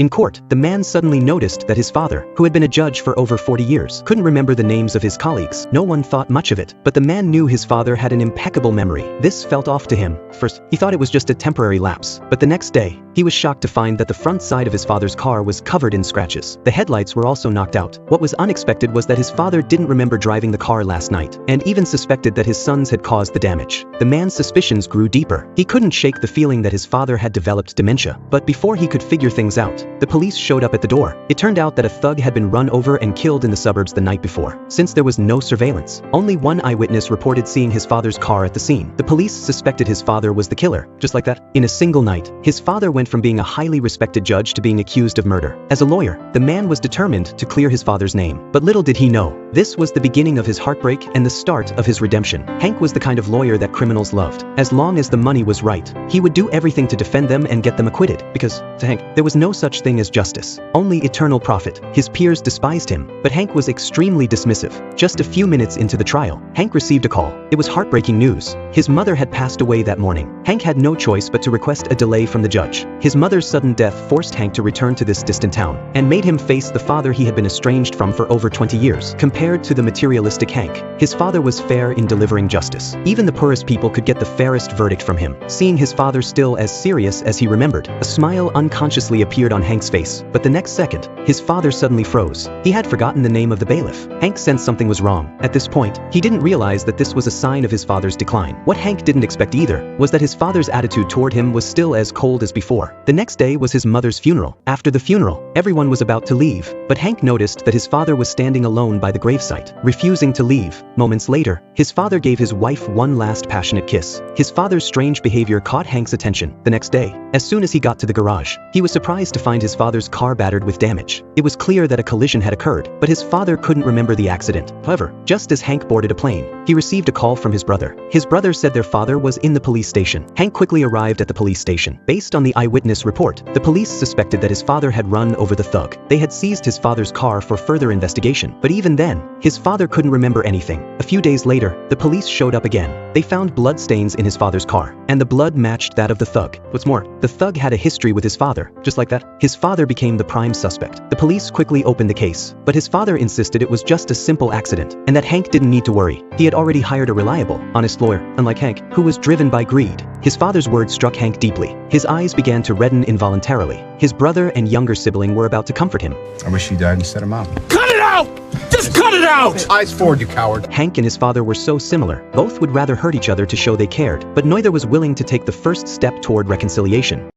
In court, the man suddenly noticed that his father, who had been a judge for over 40 years, couldn't remember the names of his colleagues. No one thought much of it, but the man knew his father had an impeccable memory. This felt off to him. First, he thought it was just a temporary lapse, but the next day, he was shocked to find that the front side of his father's car was covered in scratches. The headlights were also knocked out. What was unexpected was that his father didn't remember driving the car last night, and even suspected that his sons had caused the damage. The man's suspicions grew deeper. He couldn't shake the feeling that his father had developed dementia. But before he could figure things out, the police showed up at the door. It turned out that a thug had been run over and killed in the suburbs the night before. Since there was no surveillance, only one eyewitness reported seeing his father's car at the scene. The police suspected his father was the killer. Just like that, in a single night, his father went from being a highly respected judge to being accused of murder. As a lawyer, the man was determined to clear his father's name. But little did he know, this was the beginning of his heartbreak and the start of his redemption. Hank was the kind of lawyer that criminals loved. As long as the money was right, he would do everything to defend them and get them acquitted, because, to Hank, there was no such thing as justice, only eternal profit. His peers despised him, but Hank was extremely dismissive. Just a few minutes into the trial, Hank received a call. It was heartbreaking news. His mother had passed away that morning. Hank had no choice but to request a delay from the judge. His mother's sudden death forced Hank to return to this distant town, and made him face the father he had been estranged from for over 20 years. Compared to the materialistic Hank, his father was fair in delivering justice. Even the poorest people could get the fairest verdict from him. Seeing his father still as serious as he remembered, a smile unconsciously appeared on Hank's face, but the next second, his father suddenly froze. He had forgotten the name of the bailiff. Hank sensed something was wrong. At this point, he didn't realize that this was a sign of his father's decline. What Hank didn't expect either was that his father's attitude toward him was still as cold as before. The next day was his mother's funeral. After the funeral, everyone was about to leave, but Hank noticed that his father was standing alone by the gravesite, refusing to leave. Moments later, his father gave his wife one last passionate kiss. His father's strange behavior caught Hank's attention. The next day, as soon as he got to the garage, he was surprised to find his father's car battered with damage. It was clear that a collision had occurred, but his father couldn't remember the accident. However, just as Hank boarded a plane, he received a call from his brother. His brother said their father was in the police station. Hank quickly arrived at the police station. Based on the eyewitness report, the police suspected that his father had run over the thug. They had seized his father's car for further investigation, but even then, his father couldn't remember anything. A few days later, the police showed up again. They found blood stains in his father's car, and the blood matched that of the thug. What's more, the thug had a history with his father. Just like that, his father became the prime suspect. The police quickly opened the case, but his father insisted it was just a simple accident, and that Hank didn't need to worry. He had already hired a reliable, honest lawyer, unlike Hank, who was driven by greed. His father's words struck Hank deeply. His eyes began to redden involuntarily. His brother and younger sibling were about to comfort him. I wish you died instead of Mom. Cut it out! Just cut it out! Eyes forward, you coward. Hank and his father were so similar. Both would rather hurt each other to show they cared, but neither was willing to take the first step toward reconciliation.